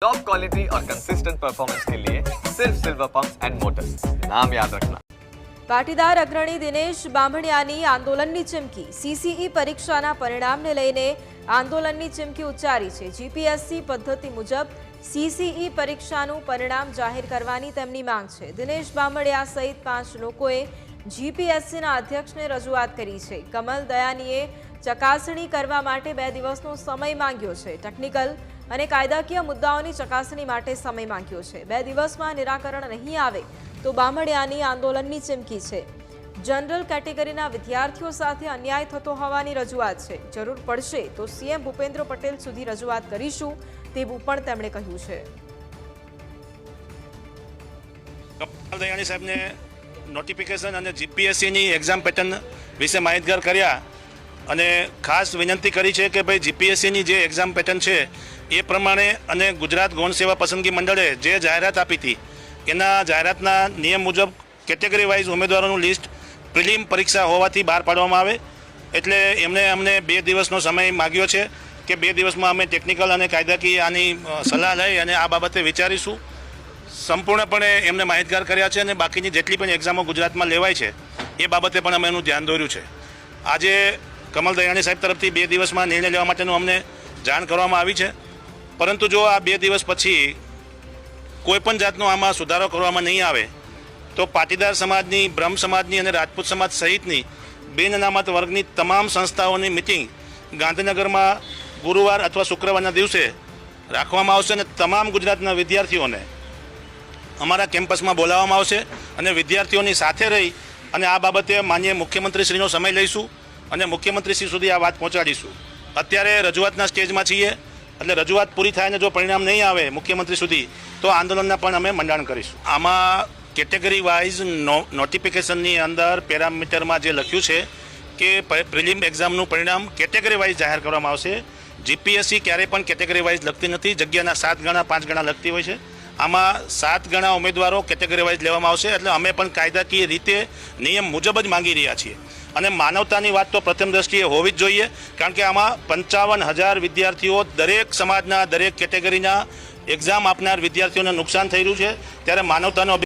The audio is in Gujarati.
टॉप क्वालिटी और कंसिस्टेंट परफॉर्मेंस के लिए सिर्फ सिल्वर पंप्स एंड मोटर्स, नाम याद रखना। પાટીદાર અગ્રણી દિનેશ બામણિયાની આંદોલનની ચીમકી। સીસીઈ પરીક્ષાના પરિણામને લઈને આંદોલનની ચીમકી ઉચ્ચારી છે। જીપીએસસી પદ્ધતિ મુજબ સીસીઈ પરીક્ષાનું પરિણામ જાહેર કરવાની તેમની માંગ છે। દિનેશ બામણિયા સહિત 5 લોકોએ જીપીએસસીના અધ્યક્ષને રજૂઆત કરી છે। કમલ દયાનીએ ચકાસણી કરવા માટે 2 દિવસનો સમય માંગ્યો છે। ટેકનિકલ અને કાયદાકીય મુદ્દાઓની ચકાસણી માટે સમય માંગ્યો છે। 2 દિવસમાં નિરાકરણ નહીં આવે તો બામણિયાની આંદોલનની ચીમકી છે। જનરલ કેટેગરીના વિદ્યાર્થીઓ સાથે અન્યાય થતો હોવાની રજૂઆત છે। જરૂર પડશે તો સીએમ ભૂપેન્દ્ર પટેલ સુધી રજૂઆત કરીશું તેવું પણ તેમણે કહ્યું છે। કમલ દયાની સાહેબને નોટિફિકેશન અને જીપીએસસીની એક્ઝામ પેટર્ન વિશે માહિતગાર કર્યા અને ખાસ વિનંતી કરી છે કે ભાઈ જીપીએસસીની જે એક્ઝામ પેટર્ન છે એ પ્રમાણે અને ગુજરાત ગૌણ સેવા પસંદગી મંડળે જે જાહેરાત આપી હતી એના જાહેરાતના નિયમ મુજબ કેટેગરી વાઇઝ ઉમેદવારોનું લિસ્ટ પ્રિલિમ પરીક્ષા હોવાથી બહાર પાડવામાં આવે એટલે એમણે અમને 2 દિવસનો સમય માગ્યો છે કે 2 દિવસમાં અમે ટેકનિકલ અને કાયદાકીય આની સલાહ લઈ અને આ બાબતે વિચારીશું। સંપૂર્ણપણે એમને માહિતગાર કર્યા છે અને બાકીની જેટલી પણ એક્ઝામો ગુજરાતમાં લેવાય છે એ બાબતે પણ અમે એનું ધ્યાન દોર્યું છે। આજે કમલ દયાણી સાહેબ તરફથી 2 દિવસમાં નિર્ણય લેવા માટેનું અમને જાણ કરવામાં આવી છે, પરંતુ જો આ 2 દિવસ પછી કોઈપણ જાતનો આમાં સુધારો કરવામાં નહીં આવે તો પાટીદાર સમાજની, બ્રહ્મ સમાજની અને રાજપૂત સમાજ સહિતની બિન અનામત વર્ગની તમામ સંસ્થાઓની મિટિંગ ગાંધીનગરમાં ગુરુવાર અથવા શુક્રવારના દિવસે રાખવામાં આવશે અને તમામ ગુજરાતના વિદ્યાર્થીઓને અમારા કેમ્પસમાં બોલાવવામાં આવશે અને વિદ્યાર્થીઓની સાથે રહી અને આ બાબતે માનનીય મુખ્યમંત્રીશ્રીનો સમય લઈશું અને મુખ્યમંત્રીશ્રી સુધી આ વાત પહોંચાડીશું। અત્યારે રજૂઆતના સ્ટેજમાં છીએ એટલે રજૂઆત પૂરી થાય અને જો પરિણામ નહીં આવે મુખ્યમંત્રી સુધી તો આંદોલનના પણ અમે મંડાણ કરીશું। આમાં કેટેગરી વાઇઝ નોટિફિકેશનની અંદર પેરામીટરમાં જે લખ્યું છે કે પ્રિલિમ એક્ઝામનું પરિણામ કેટેગરી વાઇઝ જાહેર કરવામાં આવશે। જીપીએસસી ક્યારેય પણ કેટેગરી વાઇઝ લખતી નથી, જગ્યાના 7 ગણા 5 ગણા લખતી હોય છે। આમાં 7 ગણા ઉમેદવારો કેટેગરી વાઇઝ લેવામાં આવશે એટલે અમે પણ કાયદાકીય રીતે નિયમ મુજબ જ માંગી રહ્યા છીએ અને માનવતાની વાત તો પ્રથમ દ્રષ્ટિએ હોવી જ જોઈએ, કારણ કે આમાં 55,000 વિદ્યાર્થીઓ દરેક સમાજના, દરેક કેટેગરીના એક્ઝામ આપનાર વિદ્યાર્થીઓને નુકસાન થઈ રહ્યું છે, ત્યારે માનવતાનો